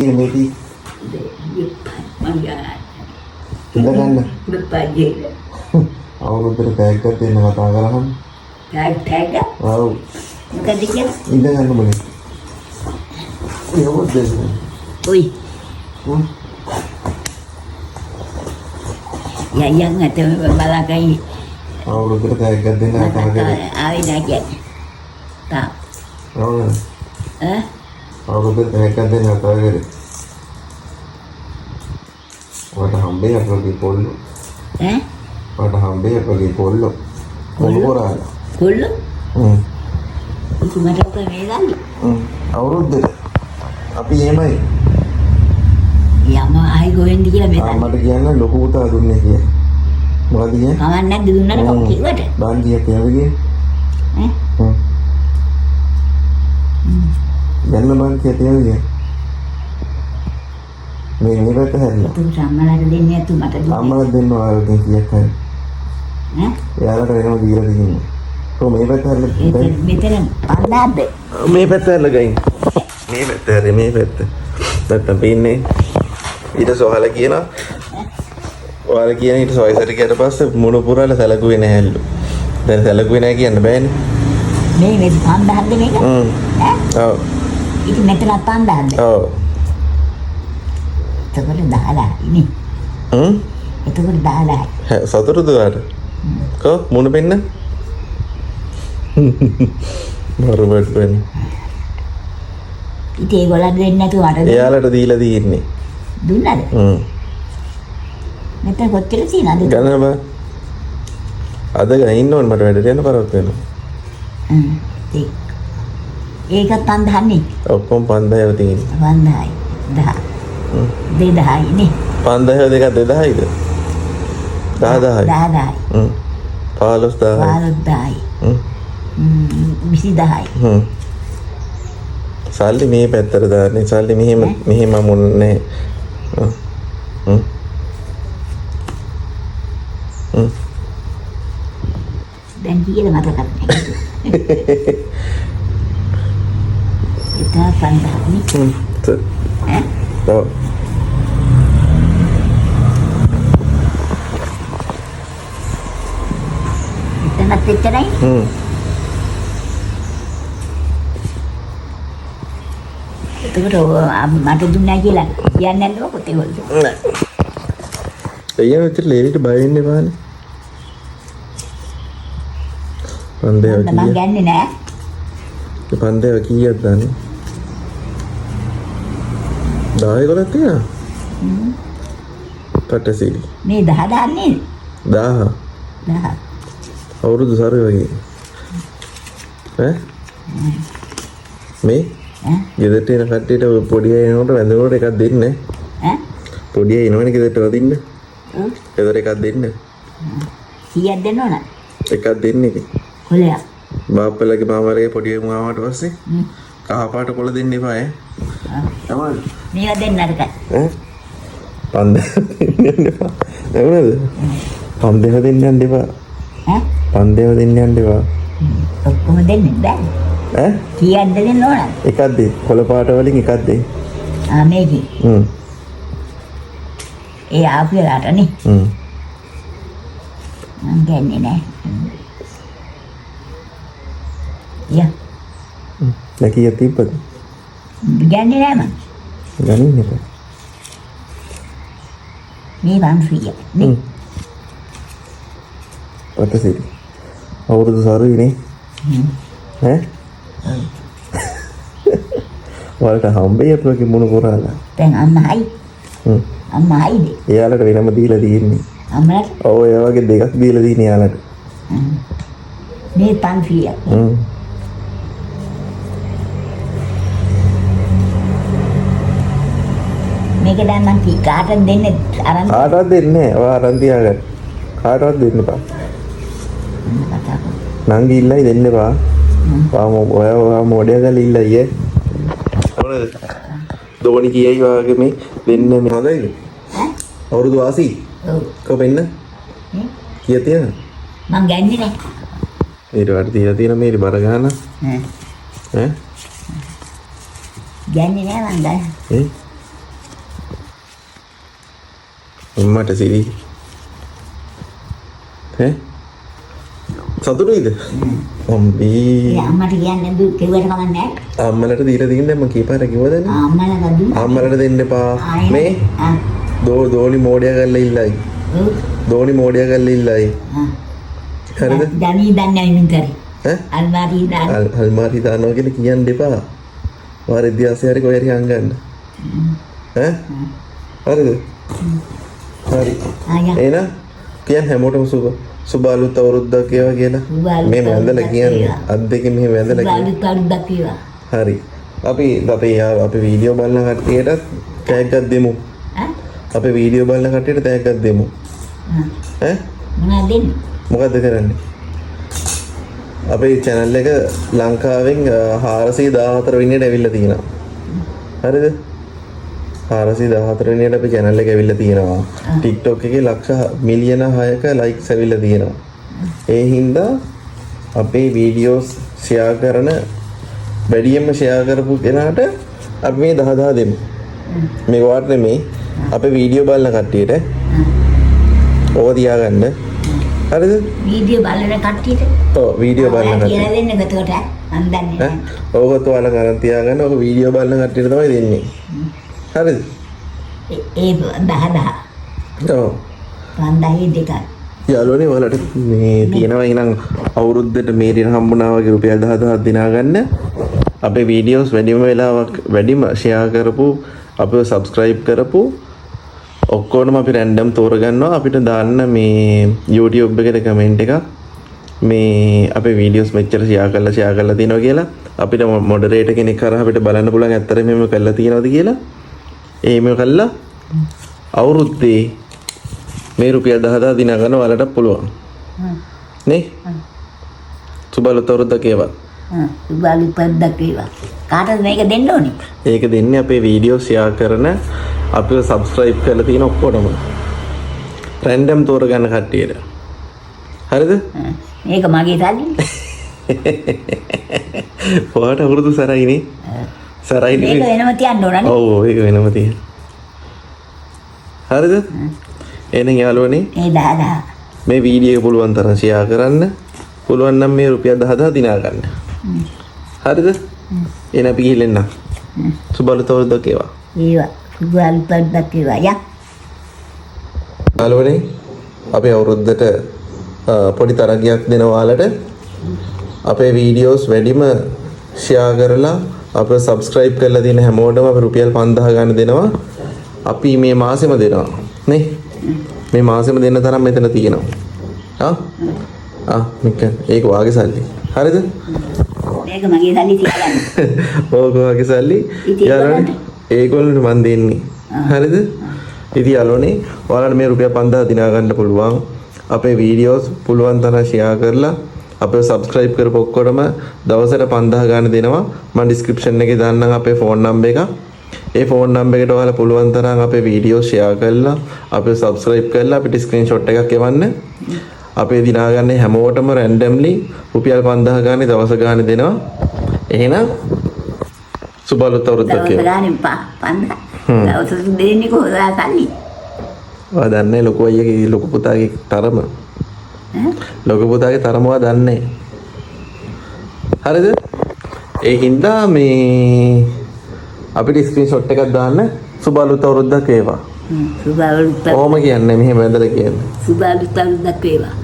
Ini di. Kita kan. Berpajak. Awal bertega di nama tanggalan. Tega? Wow. Bukan dikit. Ini kan boleh. Iya udah. Ui. Ya nggak tahu malah kayak. Awal bertega di nama tanggalan. Awin aja. Tak. Awal. Eh? Awal bertega di nama tanggalan. Wada hambe apa lagi polo? Wada hambe apa lagi polo? Polo ada. Polo? Itu macam apa ni? Awal deh. Api yang mana? Ya mau air goreng di dalam medan. Amat kian lo kuta dunia kia. Makanya. Kawan nak di dunia kau kira ada. Bandi apa yang lagi? Jangan bandi apa yang lagi? Ini berapa hari? Itu sama lah dia tu mata dulu. Amal दिन वाला दिन किया था यार train में गिरा थी तो मैं पता है Meteran pandai be. मैं पता लगाई मैं पता tapi ini ඊට සොහල කියන ඔයාලා කියන ඊට සොයිසට ගියට පස්සේ මුණු පුරාල සැලකුවේ නැහැලු දැන් සැලකුවේ නැහැ කියන්න බෑනේ මේ පන්දාහද මේක ඔව් ඉතින් මෙතන පන්දාහද ඔව් එතකොට 10යි නේ එතකොට 10යි සතුටුද ඔයාලට කො මුණ පෙන්න මරුවට පෙන්න ඉතින් ඒගොල්ලන් දෙන්නේ නැතුව අර එයාලට දීලා තියෙන්නේ දුන්නද මෙතන කොච්චර තියෙනවද ගණන බා අද ගා ඉන්න ඕන මට වැඩට යන්න පරවත් වෙනවා ඒක 5000 නේ ඔක්කොම 5000 තියෙන්නේ 5000 2000 නේ 5000 දෙක 2000යිද 10000යි 15000යි 20000යි සල්ලි මේ පැත්තට දාන්නේ සල්ලි මෙහෙම මුන්නේ දැන් කියලා මතකත් නැහැ ඒක 5000 නේ ඔව් එතනත් එච්චරයි එතකොට මට දුන්නා කියලා කියන්නේ නැද්ද පොතේ වල නෑ අයියා මෙතන ලේලිට බය වෙන්න එපානේ පන්දේ මම ගන්නේ නෑ පන්දේ කීයක් දාන්නේ 10 11ක් තියනවා පටසිලි මේ 10 දාන්නේ 10 අවුරුදු සරේ වගේ ඈ මේ ගෙදරට එන කට්ටියට පොඩි අය එනකොට වැඳනකොට එකක් දෙන්න ඈ පොඩි අය එනවනේ ගෙදරට වදින්න ගෙදර එකක් දෙන්න කීයක් දෙන්න ඕන එකක් දෙන්න ඉතින් කොලයක් බාප්පලගේ මාමාරගේ පොඩි අය ආවට පස්සේ කහ පාට කොළ දෙන්න එපා ඈ තමයි මේවා දෙන්න අරකයි ඈ පන්දේ දෙන්න එපා නේද පන්දේ දෙන්න යන්න එපා ඈ පන්දේ දෙන්න යන්න එපා ඔක්කොම දෙන්න බෑ ඈ කීයක් දෙන්න ඕන එකක් දෙන්න කොළ පාට වලින් එකක් දෙන්න මේකේ ඒ ආපියලාට නේ මං ගන්නේ නෑ යා ලකිය තිබ්බද ගන්නේ නෑ මං ගන්නේ නෑ මේ 100 නේ පටසිලි අවුරුදු සරුයි නේ ඈ ඔයාලට හම්බෙයි අපලගේ මොන කරාලා දැන් අම්මයි එයාලට වෙනම දීලා තියෙන්නේ අම්මලාට ඔව් ඒ වගේ දෙකක් දීලා තියෙන්නේ එයාලට මේ 500 මේක දැන් මං කාටද දෙන්නේ අරන් කාටවත් දෙන්නේ නැහැ ඔයා අරන් තියාගන්න කාටවත් දෙන්න එපා නංගි ඉල්ලයි දෙන්න එපා ඔයා මොඩේ ගාලා ඉල්ලයි ඈ මොනද දෝනි කියයි වාගේ මේ දෙන්න මේ හොඳයිද අවුරුදු 80 ඔව් කොපෙන්න කීය තියෙනවද මං ගන්නේ නෑ ඊට වඩා තියලා තියෙන මේ බර ගන්න ඈ ගන්නේ නෑ මං ගන්න අම්මට සිරි සතුටුයිද? අම්බේ අම්මට කියන්නේ දු කෙව්වට කමක් නැහැ. අම්මලට දීලා තින්නේ මම කීපාර කිව්වද? අම්මලා දුන්න. අම්මලට දෙන්න එපා. මේ දෝනි මෝඩියා කරලා ඉල්ලයි. දෝනි මෝඩියා කරලා ඉල්ලයි. හරිද? දනී දන්නේ විතරයි. අල්මාරි දාන්න. අල්මාරි දානවා කියලා කියන්න එපා. වාර ඉතිහාසය හරි කොහේ හරි හංගන්න. හරිද? හරි. එහෙනම් කියන්න හැමෝටම සුබ අලුත් අවුරුද්දක් ඒවා කියලා. මේ වැඳලා කියන්නේ අත් දෙකෙන් මෙහෙම වැඳලා කියන්නේ. අලුත් අවුරුද්දක් ඒවා. හරි. අපි වීඩියෝ බලන කට්ටියට ටැග් එකක් දෙමු. අපි වීඩියෝ බලන කට්ටියට ටැග් එකක් දෙමු. මොනවද දෙන්නේ? මොකද්ද කරන්නේ? අපේ channel එක ලංකාවෙන් 414 වෙනියට ඇවිල්ලා තියෙනවා. හරිද? 414 වෙනියට අපේ channel එක ඇවිල්ලා තියෙනවා. TikTok එකේ ලක්ෂ මිලියන 6ක likes ඇවිල්ලා තියෙනවා. ඒ හින්දා අපේ වීඩියෝස් share කරන වැඩියෙන්ම share කරපු කෙනාට අපි මේ 10,000 දෙමු. මේ වාට නෙමෙයි අපේ වීඩියෝ බලන කට්ටියට. ඕක තියාගන්න. හරිද? වීඩියෝ බලන කට්ටියට. ඔව් වීඩියෝ බලන කට්ටියට. කියලා දෙන්න එතකොට මම දන්නේ. ඕක ඔයාලා ගණන් තියාගන්න. ඕක වීඩියෝ බලන කට්ටියට තමයි දෙන්නේ. හරිද? ඒ 10,000. ඔව්. 5000 දෙකක්. යාළුවනේ ඔයාලට මේ තියෙනවා එහෙනම් අවුරුද්දට මේ දින හම්බුනා වගේ රුපියල් 10,000ක් දිනා ගන්න. අපේ වීඩියෝස් වැඩිම ෂෙයා කරපු අපිව සබ්ස්ක්‍රයිබ් කරපු ඔක්කොටම අපි රැන්ඩම් තෝරගන්නවා. අපිට දාන්න මේ YouTube එකට කමෙන්ට් එකක් මේ අපේ වීඩියෝස් මෙච්චර ෂෙයා කරලා තියෙනවා කියලා. අපිට මොඩරේටර් කෙනෙක් කරා අපිට බලන්න පුළුවන් ඇත්තටම මේක කරලා තියෙනවද කියලා. එහෙම කළා අවුරුද්දේ මේ රුපියල් 10,000 දිනා ගන්න ඔයාලට පුළුවන්. නේ? සුබ අලුත් අවුරුද්දක් ඒවා. සුබ අලුත් අවුරුද්දක් ඒවා. කාටද මේක දෙන්න ඕනේ? ඒක දෙන්නේ අපේ වීඩියෝ ෂෙයා කරන අපිව සබ්ස්ක්‍රයිබ් කරලා තියෙන ඔක්කොටම. රැන්ඩම් තෝරගන්න කට්ටියට. හරිද? මේක මගේ සල්ලි. ඔයාට අවුරුදු සරයිනේ. සරයිනේ. මේක වෙනම තියන්න ඕනනේ. ඔව් ඒක වෙනම තියන්න. හරිද? එහෙනම් යාළුවනේ මේ 10,000 මේ වීඩියෝ එක පුළුවන් තරම් ෂෙයා කරන්න. පුළුවන් නම් මේ රුපියල් 10,000 දිනා ගන්න. හරිද? එහෙනම් අපි ගිහින් එන්න. සුබ අලුත් අවුරුද්දක් ඒවා. ඒවා. සුබ අලුත් අවුරුද්දක් ඒවා. යා. යාළුවනේ අපේ අවුරුද්දට පොඩි තරගයක් දෙන ඔයාලට අපේ වීඩියෝස් වැඩිම ෂෙයා කරලා අපිව සබ්ස්ක්‍රයිබ් කරලා තියෙන හැමෝටම අපි රුපියල් 5000 ගන්න දෙනවා. අපි මේ මාසෙම දෙනවා. නේ? මේ මාසෙම දෙන්න තරම් මෙතන තියෙනවා. මේක ඒක වාගේ සල්ලි. හරිද? මේක මගේ සල්ලි තියාගන්න. ඕක වාගේ සල්ලි. යාළුවනේ ඒගොල්ලන්ට මන් දෙන්නේ. හරිද? ඉතින් යාළුවනේ ඔයාලට මේ රුපියල් 5000 දිනා ගන්න පුළුවන්. අපේ වීඩියෝස් පුළුවන් තරම් ෂෙයා කරලා අපේ සබ්ස්ක්‍රයිබ් කරපු ඔක්කොටම දවසට 5000 ගන්න දෙනවා. මම ඩිස්ක්‍රිප්ෂන් එකේ දාන්නම් අපේ ෆෝන් නම්බර් එක. ඒ ෆෝන් නම්බර් එකට ඔයාලා පුළුවන් තරම් අපේ වීඩියෝ ෂෙයා කරලා අපිව සබ්ස්ක්‍රයිබ් කරලා අපිට ස්ක්‍රීන්ෂොට් එකක් එවන්න. අපේ දිනා ගන්න හැමෝටම රැන්ඩම්ලි රුපියල් 5000 ගානේ දවස ගානේ දෙනවා. එහෙනම් සුබ අලුත් අවුරුද්දක් දවස ගානේ 5000. දවස් දෙන්නේ කොහොමද සල්ලි? ඔයා දන්නේ ලොකු අයියාගේ ලොකු පුතාගේ තරම. ලොකු පුතාගේ තරම ඔයා දන්නේ. හරිද? ඒ හින්දා මේ අපිට ස්ක්‍රීන්ෂොට් එකක් දාන්න. සුබ අලුත් අවුරුද්දක් වේවා. සුබ අලුත් ඕම කියන්නේ මෙහෙම වැඳලා කියන්නේ. සුබ අලුත් අවුරුද්දක් වේවා.